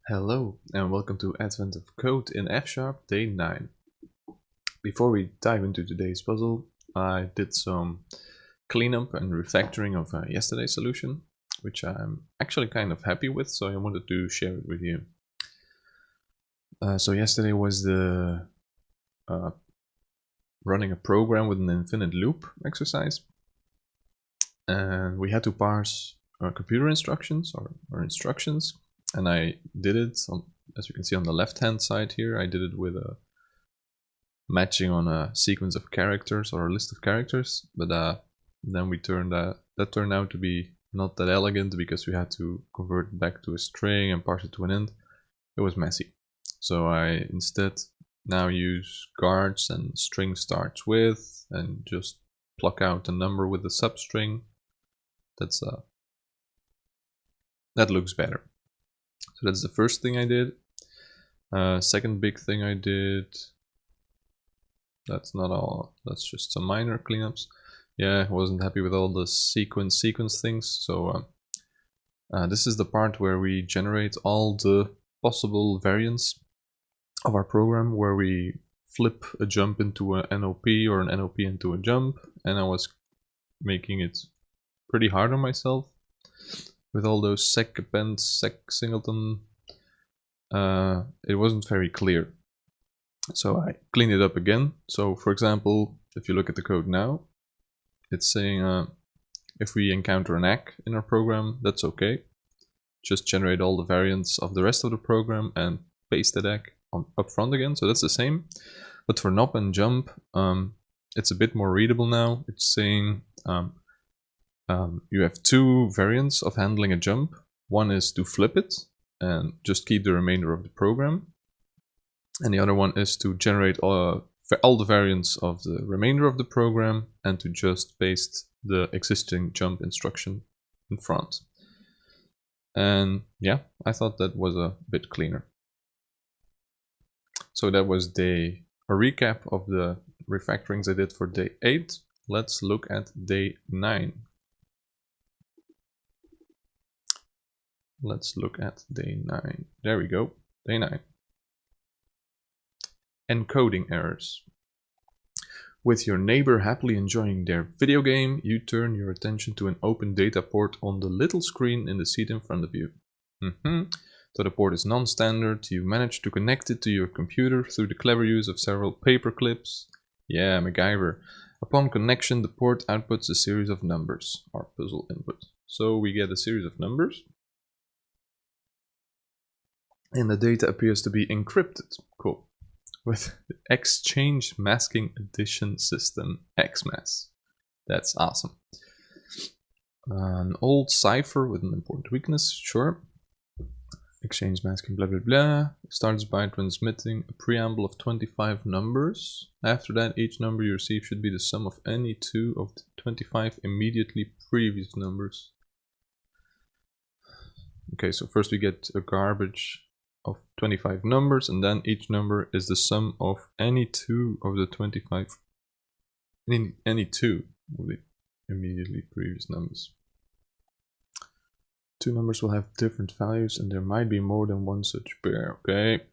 Hello and welcome to Advent of Code in F# day 9. Before we dive into today's puzzle, I did some cleanup and refactoring of yesterday's solution, which I'm actually kind of happy with, so I wanted to share it with you. So yesterday was the running a program with an infinite loop exercise, and we had to parse computer instructions or instructions. And I did it, as you can see on the left hand side here, I did it with a matching on a sequence of characters or a list of characters, but then that turned out to be not that elegant because we had to convert it back to a string and parse it to an int. It was messy. So I instead now use guards and string starts with and just pluck out a number with the substring. That looks better. So that's the first thing I did. Second big thing I did, that's not all, that's just some minor cleanups. Yeah, I wasn't happy with all the sequence things, so this is the part where we generate all the possible variants of our program, where we flip a jump into an NOP or an NOP into a jump, and I was making it pretty hard on myself with all those sec append, sec singleton. It wasn't very clear, so I cleaned it up again. So for example, if you look at the code now, it's saying if we encounter an ACK in our program, that's okay. Just generate all the variants of the rest of the program and paste that ACK up front again. So that's the same, but for NOP and jump, it's a bit more readable now. It's saying you have two variants of handling a jump. One is to flip it and just keep the remainder of the program, and the other one is to generate all the variants of the remainder of the program and to just paste the existing jump instruction in front. And yeah, I thought that was a bit cleaner. So that was a recap of the refactorings I did for day 8. Let's look at day 9. Let's look at day 9. There we go, day 9. Encoding errors. With your neighbor happily enjoying their video game, you turn your attention to an open data port on the little screen in the seat in front of you. So the port is non-standard. You manage to connect it to your computer through the clever use of several paper clips. Yeah, MacGyver. Upon connection, the port outputs a series of numbers, our puzzle input. So we get a series of numbers, and the data appears to be encrypted. Cool. With the Exchange Masking Addition System, XMAS. That's awesome. An old cipher with an important weakness, sure. Exchange masking blah blah blah starts by transmitting a preamble of 25 numbers. After that, each number you receive should be the sum of any two of the 25 immediately previous numbers. Okay, so first we get a garbage of 25 numbers, and then each number is the sum of any two of the 25, any two of the immediately previous numbers. Two numbers will have different values, and there might be more than one such pair. Okay.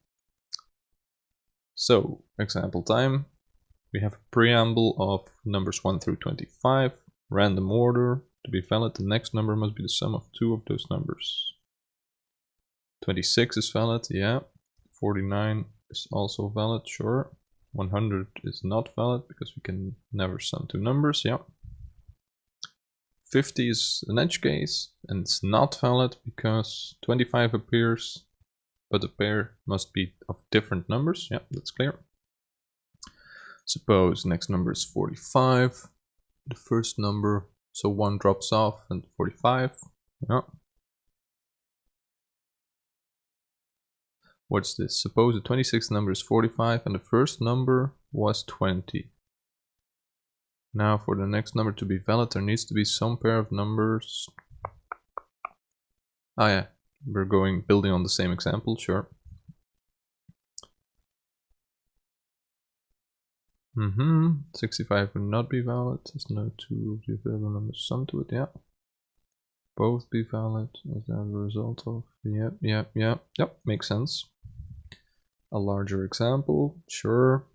So, example time. We have a preamble of numbers 1 through 25, random order. To be valid, the next number must be the sum of two of those numbers. 26 is valid, yeah. 49 is also valid, sure. 100 is not valid because we can never sum two numbers, yeah. 50 is an edge case, and it's not valid because 25 appears, but the pair must be of different numbers. Yeah, that's clear. Suppose next number is 45, the first number, so 1 drops off and 45. Yeah. What's this? Suppose the 26th number is 45 and the first number was 20. Now for the next number to be valid, there needs to be some pair of numbers. Ah yeah, we're building on the same example, sure. 65 would not be valid. There's no two of the available numbers sum to it, yeah. both be valid as a result of, yep, makes sense. A larger example, sure.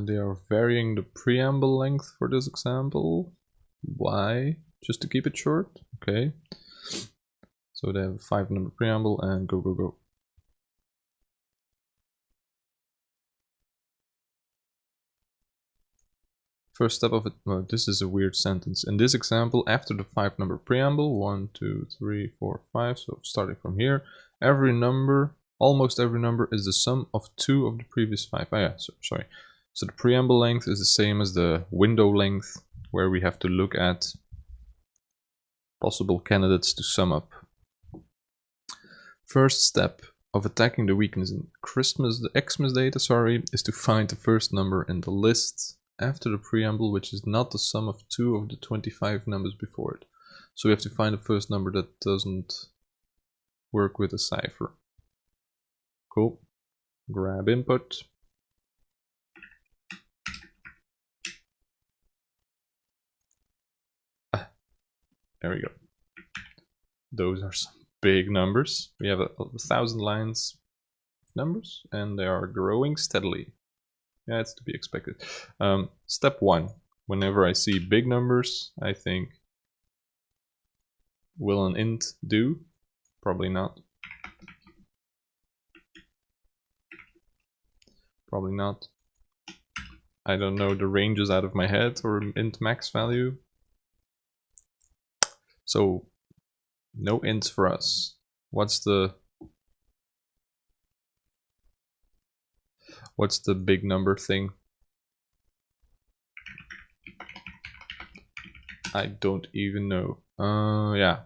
They are varying the preamble length for this example. Why? Just to keep it short? Okay. So they have a 5-number preamble and go, go, go. First step of it, well, this is a weird sentence. In this example, after the 5-number preamble, 1, 2, 3, 4, 5, so starting from here, every number, almost every number is the sum of 2 of the previous 5. Oh yeah, sorry. So the preamble length is the same as the window length, where we have to look at possible candidates to sum up. First step of attacking the weakness in the Xmas data, is to find the first number in the list after the preamble, which is not the sum of 2 of the 25 numbers before it. So we have to find the first number that doesn't work with a cipher. Cool. Grab input. There we go. Those are some big numbers. We have 1,000 lines of numbers, and they are growing steadily. Yeah, it's to be expected. Step 1. Whenever I see big numbers, I think, will an int do? Probably not. Probably not. I don't know the ranges out of my head or int max value. So no ints for us. What's the big number thing? I don't even know. Yeah.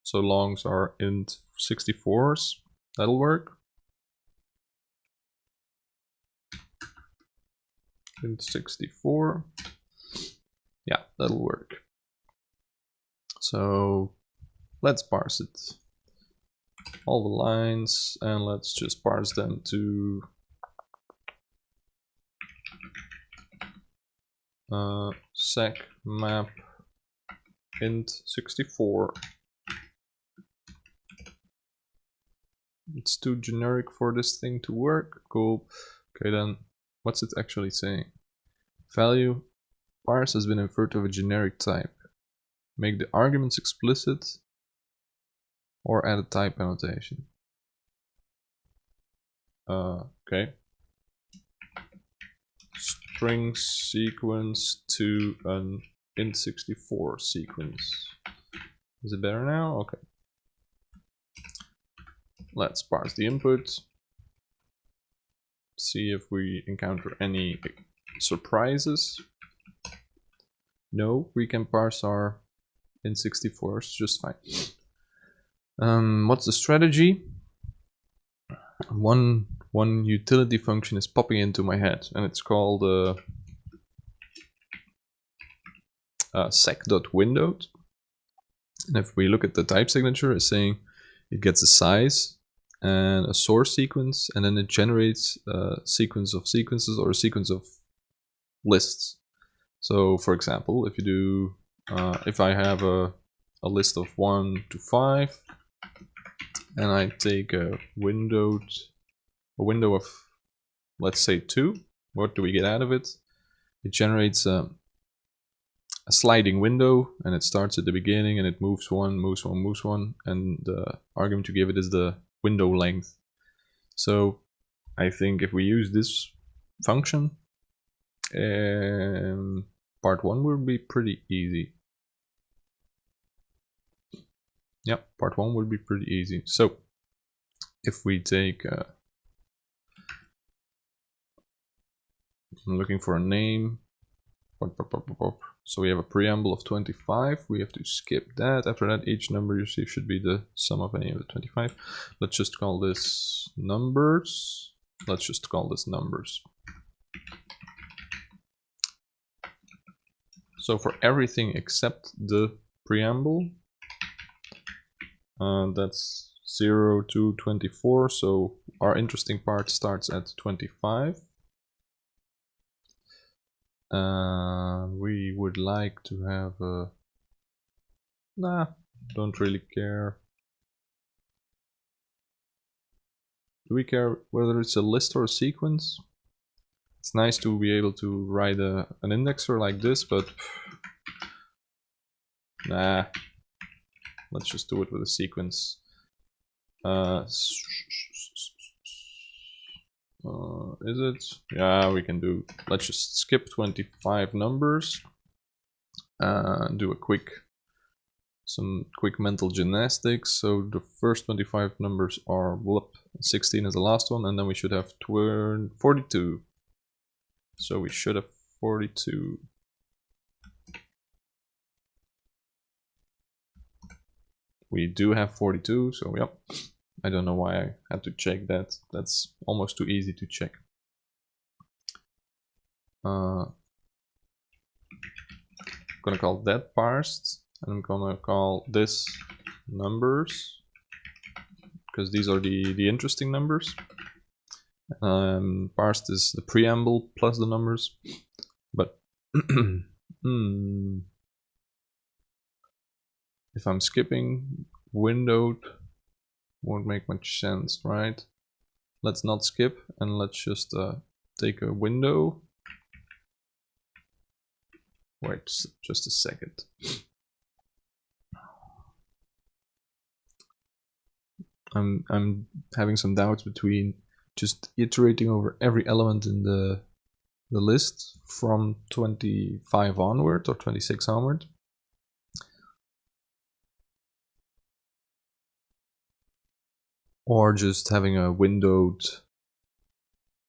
So longs are int 64s. That'll work. Int 64. Yeah, that'll work. So let's parse it. All the lines, and let's just parse them to sec map int 64. It's too generic for this thing to work. Cool. Okay, then what's it actually saying? Value parse has been inferred to a generic type. Make the arguments explicit or add a type annotation. Okay. String sequence to an int64 sequence. Is it better now? Okay. Let's parse the input. See if we encounter any surprises. No, we can parse our int64s just fine. What's the strategy? One utility function is popping into my head, and it's called sec.windowed. And if we look at the type signature, it's saying it gets a size and a source sequence, and then it generates a sequence of sequences or a sequence of lists. So for example, if you do, if I have a list of 1 to 5, and I take a window of, let's say 2, what do we get out of it? It generates a sliding window, and it starts at the beginning, and it moves one, and the argument you give it is the window length. So I think if we use this function, part 1 will be pretty easy. Yep, part 1 will be pretty easy. So if we take, I'm looking for a name. So we have a preamble of 25. We have to skip that. After that, each number you see should be the sum of any of the 25. Let's just call this numbers. Let's just call this numbers. So for everything except the preamble, that's 0 to 24. So our interesting part starts at 25. We would like to have a... Nah, don't really care. Do we care whether it's a list or a sequence? It's nice to be able to write an indexer like this, but nah, let's just do it with a sequence. Is it? Yeah, we can do. Let's just skip 25 numbers. Do some quick mental gymnastics. So the first 25 numbers are 16 is the last one, and then we should have 42. So we should have 42. We do have 42, so yep. I don't know why I had to check that. That's almost too easy to check. I'm gonna call that parsed, and I'm gonna call this numbers, because these are the interesting numbers. Parsed is the preamble plus the numbers, but if I'm skipping windowed, won't make much sense, right? Let's not skip, and let's just take a window. Wait just a second. I'm having some doubts between just iterating over every element in the list from 25 onward or 26 onward, or just having a window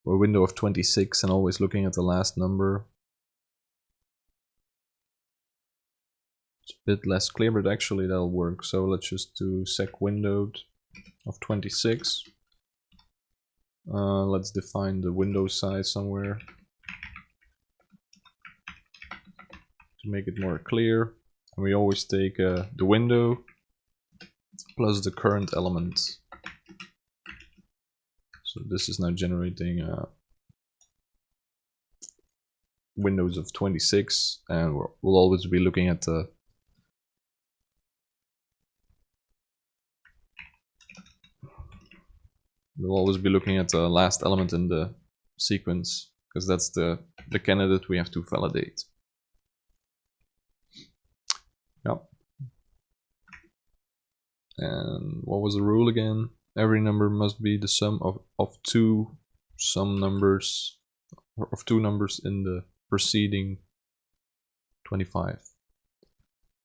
of 26 and always looking at the last number. It's a bit less clear, but actually that'll work. So let's just do sec windowed of 26. Let's define the window size somewhere to make it more clear. And we always take the window plus the current element. So this is now generating windows of 26, and we'll always be looking at the last element in the sequence, because that's the candidate we have to validate. Yep. And what was the rule again? Every number must be the sum of two numbers in the preceding 25.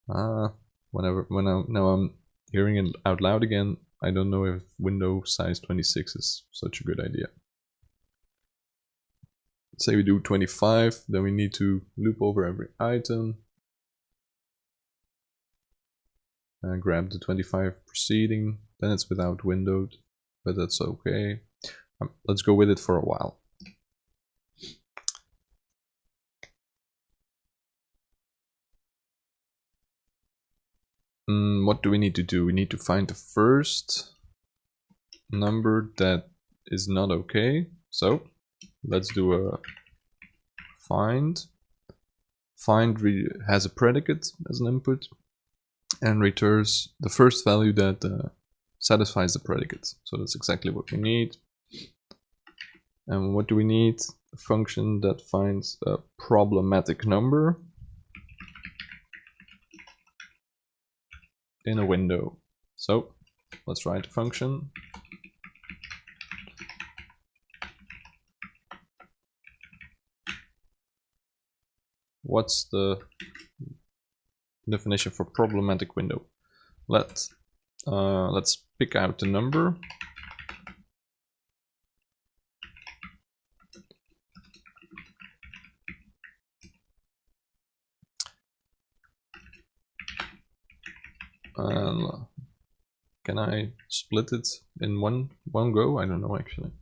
Now I'm hearing it out loud again, I don't know if window size 26 is such a good idea. Say we do 25, then we need to loop over every item and grab the 25 preceding. Then it's without windowed, but that's okay. Let's go with it for a while. What do we need to do? We need to find the first number that is not okay. So let's do a find. Find has a predicate as an input and returns the first value that satisfies the predicate. So that's exactly what we need. And what do we need? A function that finds a problematic number in a window. So let's write the function. What's the definition for problematic window? Let's pick out the number. And can I split it in one go? I don't know actually.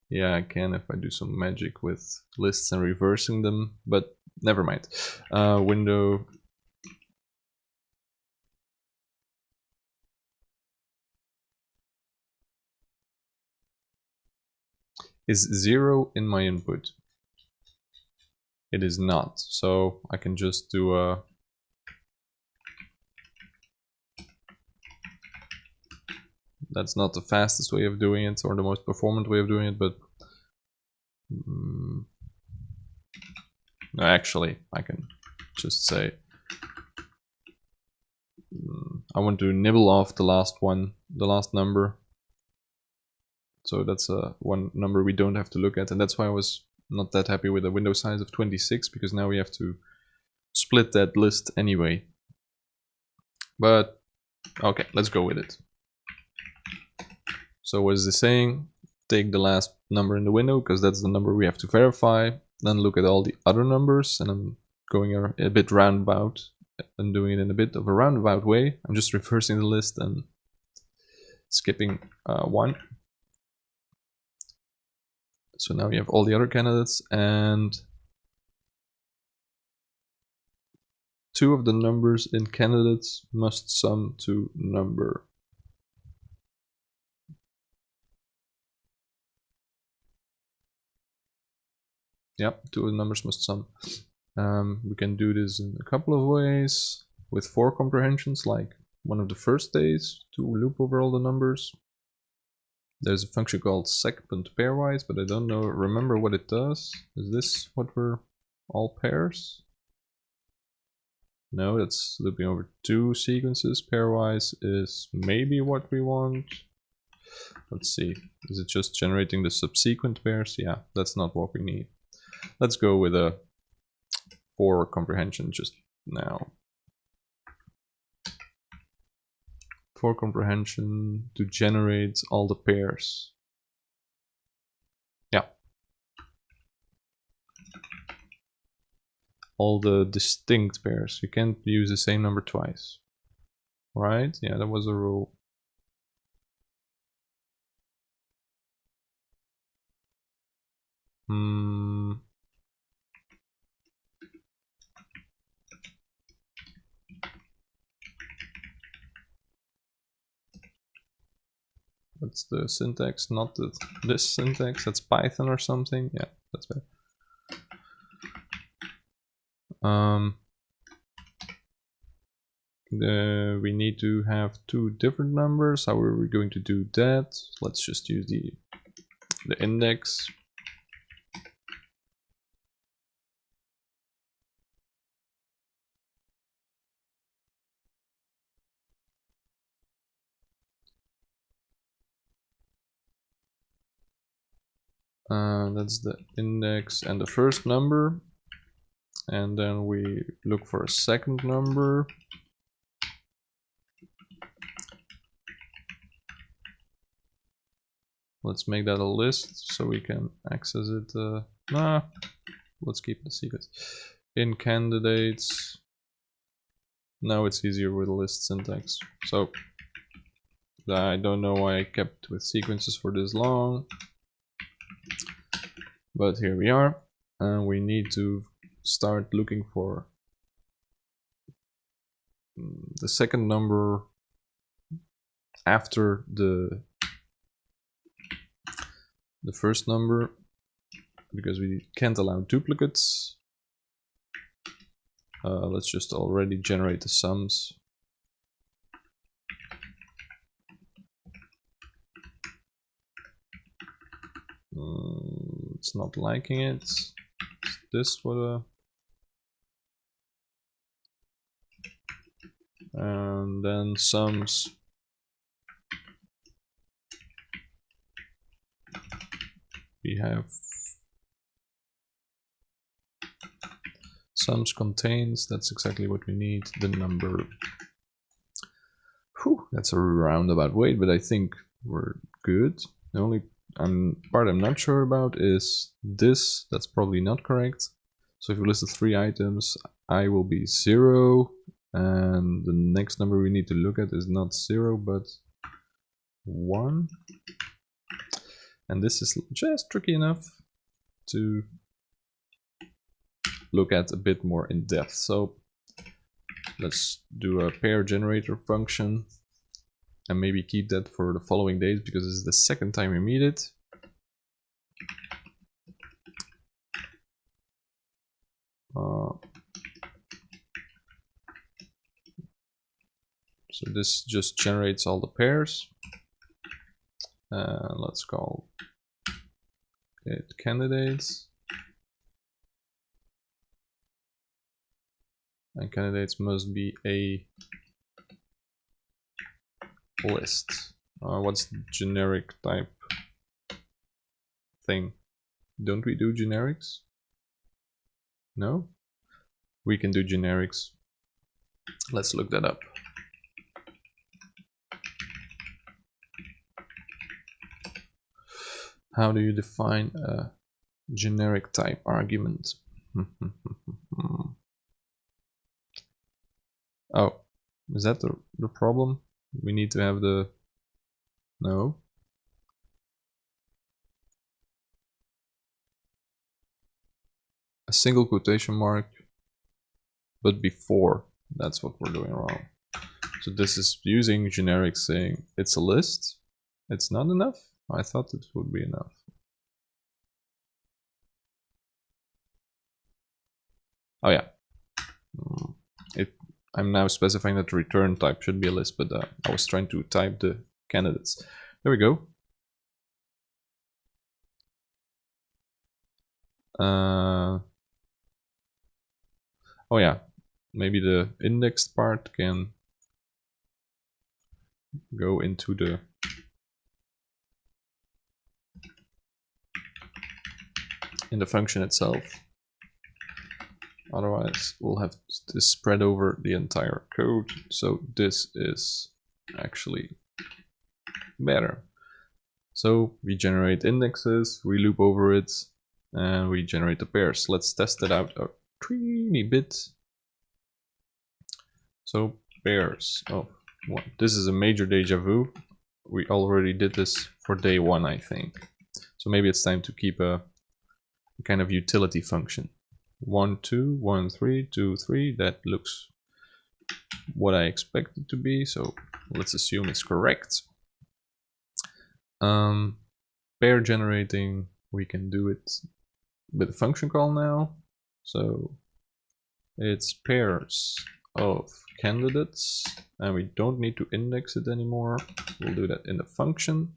Yeah, I can if I do some magic with lists and reversing them, but never mind. Window is 0 in my input. it is not. So I can just do a that's not the fastest way of doing it or the most performant way of doing it, but no, actually I can just say I want to nibble off the last one, the last number. So that's one number we don't have to look at, and that's why I was not that happy with a window size of 26, because now we have to split that list anyway. But okay, let's go with it. So what is it saying? Take the last number in the window, because that's the number we have to verify. Then look at all the other numbers, and I'm going a bit roundabout and doing it in a bit of a roundabout way. I'm just reversing the list and skipping one. So now we have all the other candidates, and two of the numbers in candidates must sum to number. Yep, two of the numbers must sum. We can do this in a couple of ways with for comprehensions, like one of the first days to loop over all the numbers. There's a function called segment pairwise, but I don't remember what it does. Is this what we're all pairs? No, that's looping over two sequences. Pairwise is maybe what we want. Let's see, is it just generating the subsequent pairs? Yeah, that's not what we need. Let's go with a for comprehension just now. For comprehension to generate all the pairs. Yeah. All the distinct pairs. You can't use the same number twice. Right? Yeah, that was a rule. What's the syntax? Not this syntax. That's Python or something. Yeah, that's better. We need to have two different numbers. How are we going to do that? Let's just use the index. That's the index and the first number, and then we look for a second number. Let's make that a list so we can access it. Let's keep the secret. In candidates. Now it's easier with a list syntax. So I don't know why I kept with sequences for this long. But here we are, and we need to start looking for the second number after the first number, because we can't allow duplicates. Let's just already generate the sums. It's not liking it. Is this what a... And then sums. We have sums contains, that's exactly what we need, the number. Whew, that's a roundabout way, but I think we're good. The only part I'm not sure about is this. That's probably not correct. So if you listed 3 items, I will be 0, and the next number we need to look at is not 0 but 1. And this is just tricky enough to look at a bit more in depth. So let's do a pair generator function and maybe keep that for the following days, because this is the second time we meet it. So this just generates all the pairs. Let's call it candidates. And candidates must be a list. What's the generic type thing? Don't we do generics? No? We can do generics. Let's look that up. How do you define a generic type argument? Oh, is that the problem? We need to have the... No. A single quotation mark, but before. That's what we're doing wrong. So this is using generic saying it's a list. It's not enough? I thought it would be enough. Oh yeah. I'm now specifying that the return type should be a list, but I was trying to type the candidates. There we go. Oh yeah, maybe the indexed part can go into the function itself. Otherwise, we'll have this spread over the entire code. So this is actually better. So we generate indexes, we loop over it, and we generate the pairs. Let's test it out a teeny bit. So pairs. Oh, well, this is a major deja vu. We already did this for day one, I think. So maybe it's time to keep a kind of utility function. 1, 2, 1, 3, 2, 3. That looks what I expect it to be. So let's assume it's correct. Pair generating, we can do it with a function call now. So it's pairs of candidates, and we don't need to index it anymore. We'll do that in the function.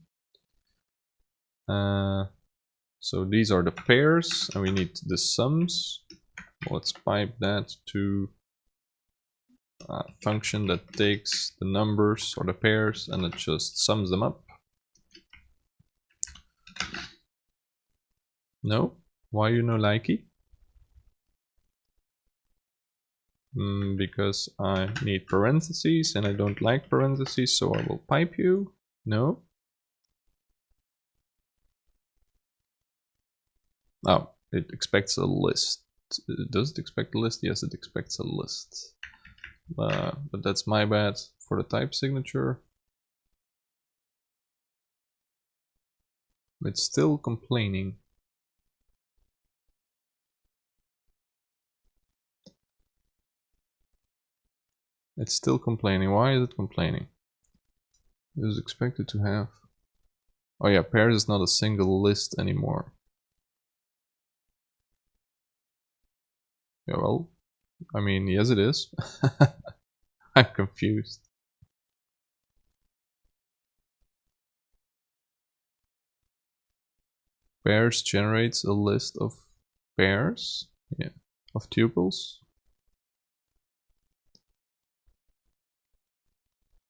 So these are the pairs, and we need the sums. Let's pipe that to a function that takes the numbers or the pairs and it just sums them up. No? Why you no likey? Because I need parentheses and I don't like parentheses, so I will pipe you. No? Oh, it expects a list. Does it expect a list? Yes, it expects a list. But that's my bad for the type signature. It's still complaining. It's still complaining. Why is it complaining? It is expected to have... Oh yeah, pairs is not a single list anymore. Yeah, well, I mean, yes it is. I'm confused. Pairs generates a list of pairs, yeah, of tuples.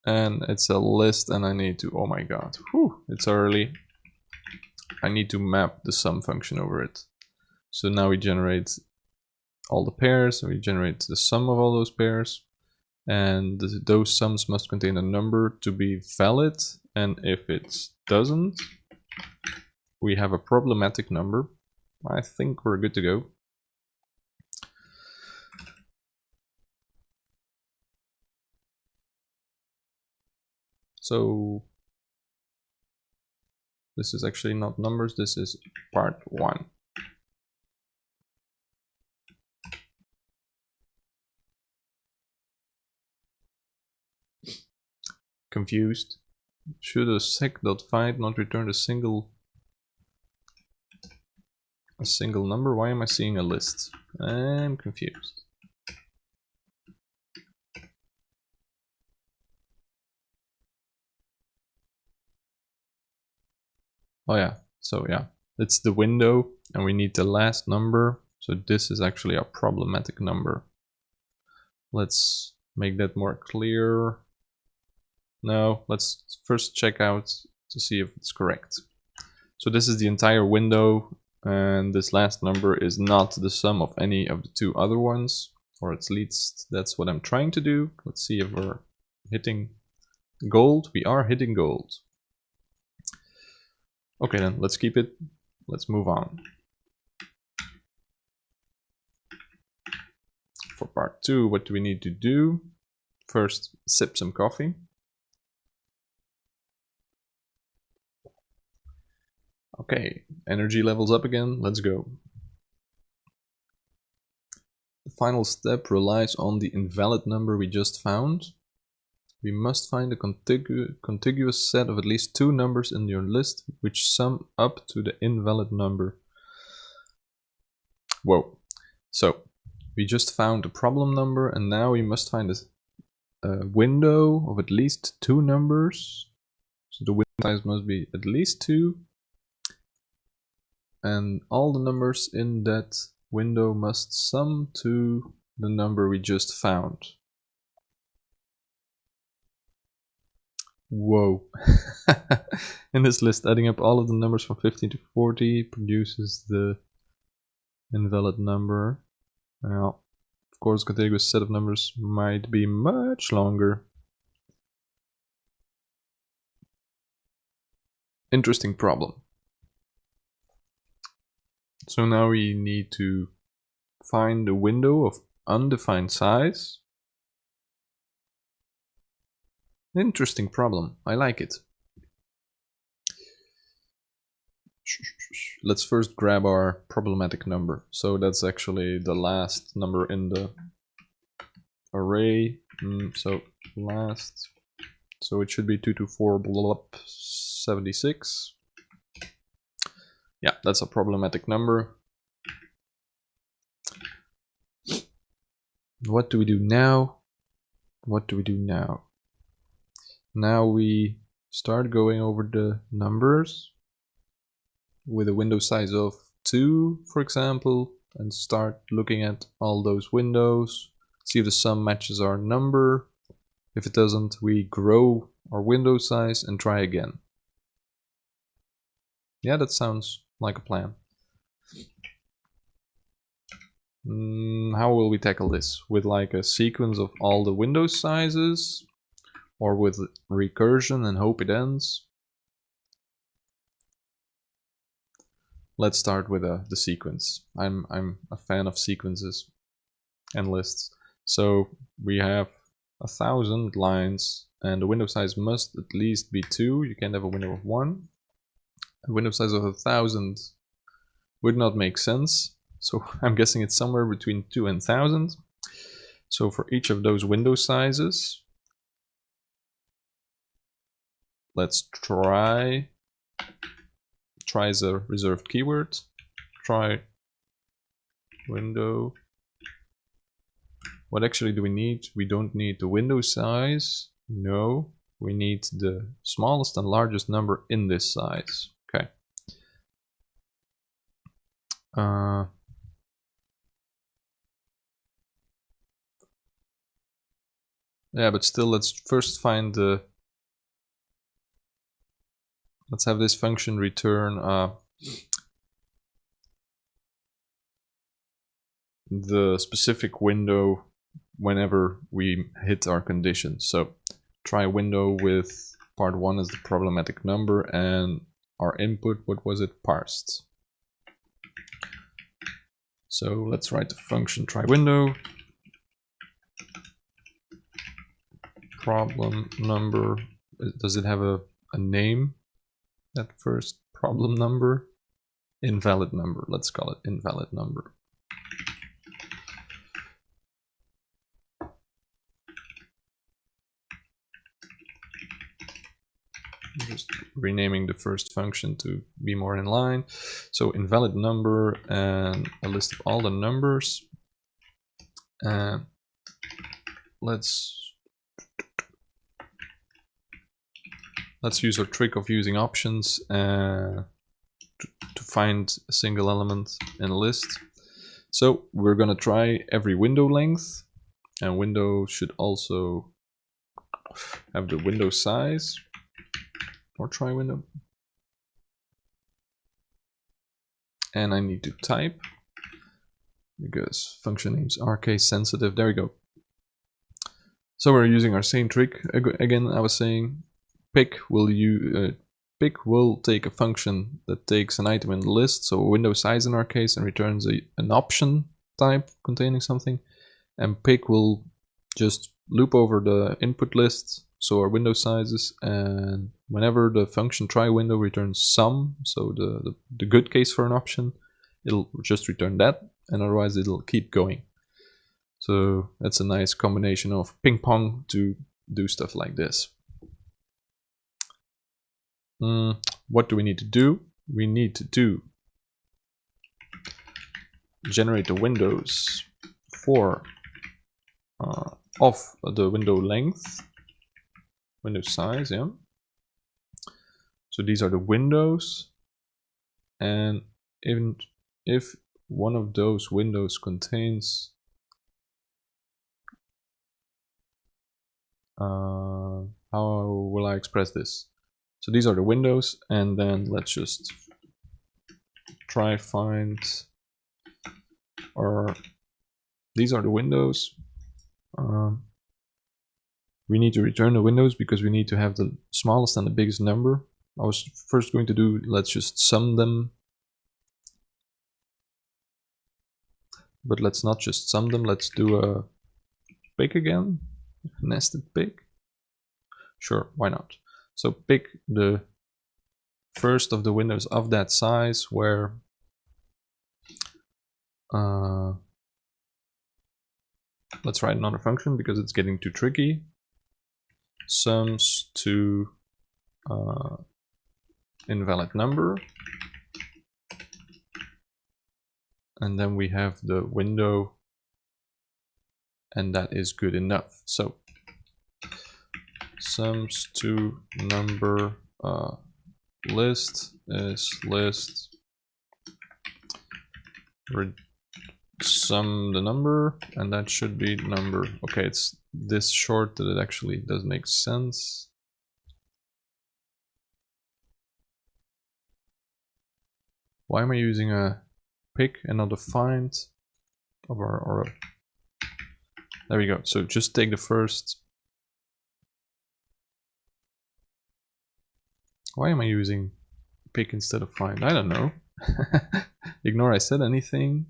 And it's a list and I need to, oh my god, whew, it's early. I need to map the sum function over it. So now we generate all the pairs, and we generate the sum of all those pairs. And those sums must contain a number to be valid. And if it doesn't, we have a problematic number. I think we're good to go. So this is actually not numbers, this is part 1. Confused. Should a sec.find not return a single a single number. Why am I seeing a list? I'm confused. Oh yeah, so yeah, it's the window and we need the last number. So this is actually a problematic number. Let's make that more clear. No, let's first check out to see if it's correct. So this is the entire window, and this last number is not the sum of any of the two other ones, or at least that's what I'm trying to do. Let's see if we're hitting gold. We are hitting gold. Okay, then let's keep it. Let's move on. For part 2, what do we need to do? First, sip some coffee. Okay, energy levels up again. Let's go. The final step relies on the invalid number we just found. We must find a contiguous set of at least 2 numbers in your list which sum up to the invalid number. Whoa. So, we just found a problem number and now we must find a window of at least 2 numbers. So the window size must be at least 2. And all the numbers in that window must sum to the number we just found. Whoa. In this list, adding up all of the numbers from 15 to 40 produces the invalid number. Well, of course, a contiguous set of numbers might be much longer. Interesting problem. So now we need to find a window of undefined size. Interesting problem. I like it. Let's first grab our problematic number. So that's actually the last number in the array. So last. So it should be 22476. Yeah, that's a problematic number. What do we do now? What do we do now? Now we start going over the numbers with a window size of 2, for example, and start looking at all those windows, see if the sum matches our number. If it doesn't, we grow our window size and try again. Yeah, that sounds like a plan. How will we tackle this? With like a sequence of all the window sizes, or with recursion and hope it ends? Let's start with the sequence. I'm a fan of sequences and lists. So we have 1,000 lines and the window size must at least be 2. You can't have a window of 1. A window size of 1,000 would not make sense. So I'm guessing it's somewhere between 2 and 1,000. So for each of those window sizes, let's try is a reserved keyword. Try window. What actually do we need? We don't need the window size. No, we need the smallest and largest number in this size. Okay. Yeah, but still, let's first find the. Let's have this function return the specific window whenever we hit our condition. So try window with part 1 as the problematic number and our input, what was it, parsed. So let's write the function try window problem number. Does it have a name? That first problem number? Invalid number. Let's call it invalid number. just renaming the first function to be more in line. So invalid number and a list of all the numbers. And let's use our trick of using options to find a single element in a list. So we're gonna try every window length, and window should also have the window size, or try window. And I need to type, because function names are case sensitive. There we go. So we're using our same trick again. I was saying pick will take a function that takes an item in the list, so a window size in our case, and returns an option type containing something. And pick will just loop over the input list, so our window sizes, and whenever the function try window returns sum, so the good case for an option, it'll just return that, and otherwise it'll keep going. So that's a nice combination of ping pong to do stuff like this. What do we need to do? We need to generate the windows for of the window length, window size, yeah. So these are the windows, and even if one of those windows contains how will I express this? So these are the windows, and then let's just try find, or these are the windows. We need to return the windows because we need to have the smallest and the biggest number. I was first going to do, let's just sum them. But let's not just sum them, let's do a pick again, nested pick. Sure, why not? So pick the first of the windows of that size where let's write another function because it's getting too tricky. Sums to invalid number, and then we have the window, and that is good enough. So sums to number list is list sum the number, and that should be number. Okay, it's this short that it actually does make sense. Why am I using a pick and not a find? Or there we go. So just take the first. Why am I using pick instead of find? I don't know. Ignore I said anything.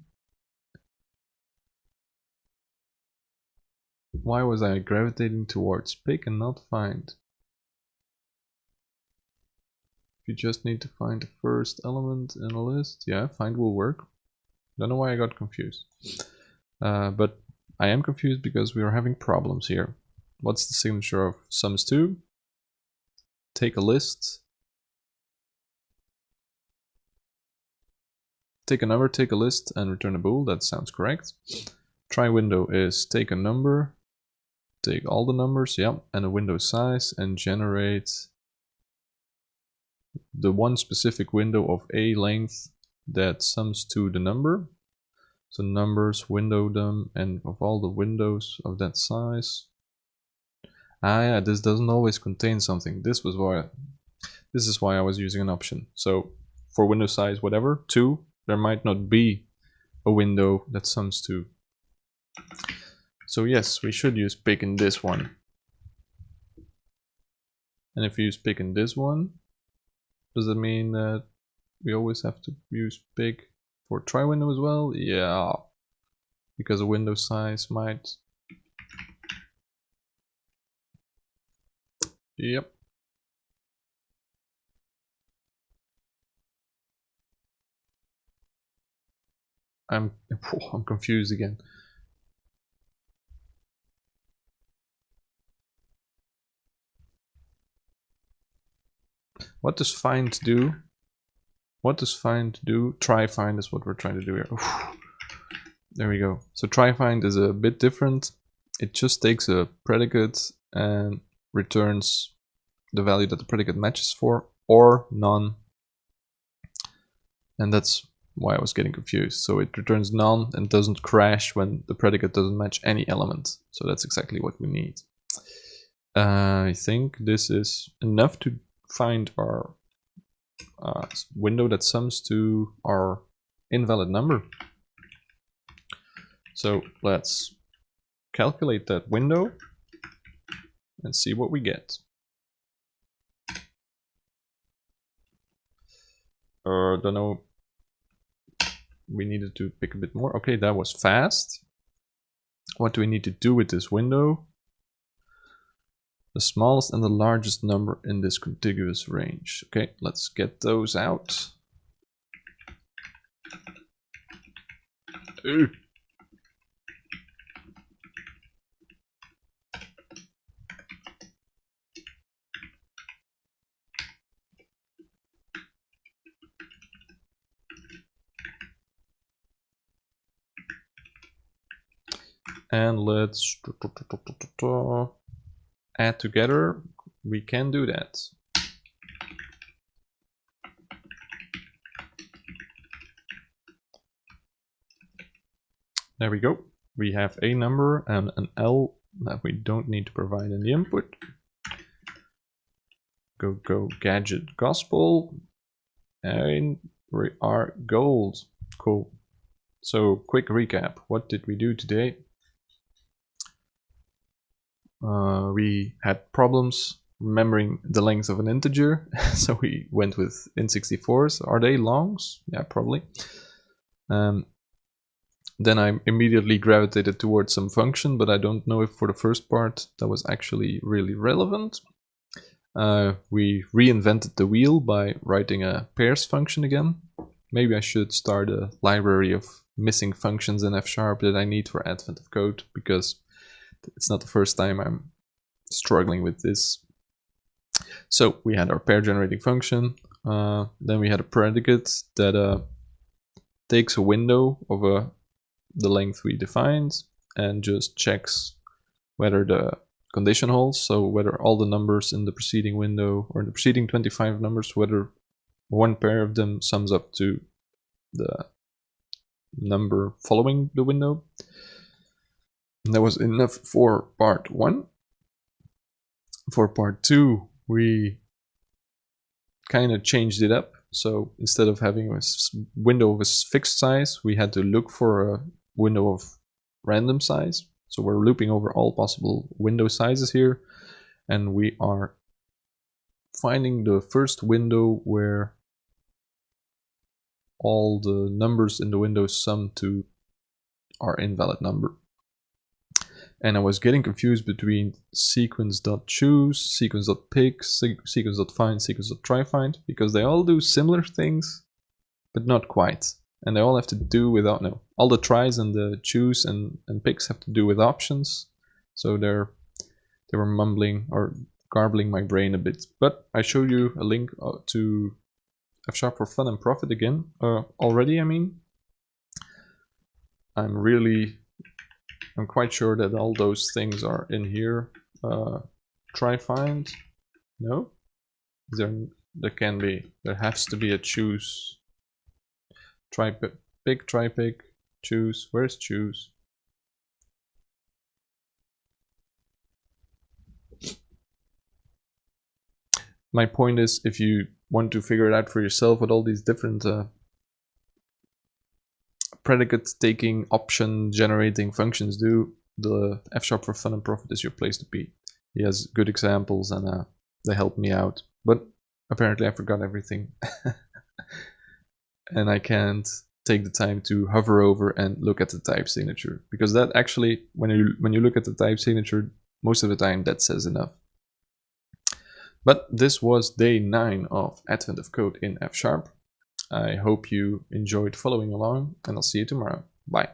Why was I gravitating towards pick and not find? You just need to find the first element in a list. Yeah, find will work. Don't know why I got confused. But I am confused because we are having problems here. What's the signature of sums to? Take a list. Take a number, take a list, and return a bool. That sounds correct. Try window is take a number, take all the numbers, yeah, and a window size, and generate the one specific window of a length that sums to the number. So numbers, window them, and of all the windows of that size. Ah yeah, this doesn't always contain something. This is why I was using an option. So for window size whatever, 2, there might not be a window that sums to. So yes, we should use pick in this one. And if we use pick in this one, does that mean that we always have to use pick for try window as well? Yeah, because a window size might. Yep. I'm confused again. What does find do? What does find do? Try find is what we're trying to do here. Oof. There we go. So try find is a bit different. It just takes a predicate and returns the value that the predicate matches for, or none. And that's why I was getting confused. So it returns none and doesn't crash when the predicate doesn't match any element. So that's exactly what we need. I think this is enough to find our window that sums to our invalid number. So let's calculate that window and see what we get. Don't know. We needed to pick a bit more. Okay, that was fast. What do we need to do with this window? The smallest and the largest number in this contiguous range. Okay, let's get those out. Ooh. And let's add together. We can do that. There we go. We have a number and an L that we don't need to provide in the input. Go gadget gospel, and we are gold. Cool. So quick recap. What did we do today? We had problems remembering the length of an integer, so we went with int64s. Are they longs? Yeah, probably. Then I immediately gravitated towards some function, but I don't know if for the first part that was actually really relevant. We reinvented the wheel by writing a pairs function again. Maybe I should start a library of missing functions in F# that I need for Advent of Code, because it's not the first time I'm struggling with this. So we had our pair generating function. Then we had a predicate that takes a window of the length we defined and just checks whether the condition holds. So whether all the numbers in the preceding window, or in the preceding 25 numbers, whether one pair of them sums up to the number following the window. And that was enough for part 1. For part 2, we kind of changed it up. So instead of having a window of a fixed size, we had to look for a window of random size. So we're looping over all possible window sizes here, and we are finding the first window where all the numbers in the window sum to our invalid number. And I was getting confused between sequence.choose, sequence.pick, sequence.find, sequence.tryfind, because they all do similar things, but not quite. And they all have to do with, all the tries and the choose and picks have to do with options. So they were mumbling or garbling my brain a bit. But I showed you a link to F# for fun and profit again, already, I mean. I'm quite sure that all those things are in here. Try find, no? There can be, there has to be a choose. Try pick, choose, where's choose? My point is, if you want to figure it out for yourself what all these different predicate taking, option generating functions do, the F# for fun and profit is your place to be. He has good examples and they help me out, but apparently I forgot everything. And I can't take the time to hover over and look at the type signature, because that actually, when you look at the type signature, most of the time that says enough. But this was day 9 of Advent of Code in F#. I hope you enjoyed following along, and I'll see you tomorrow. Bye.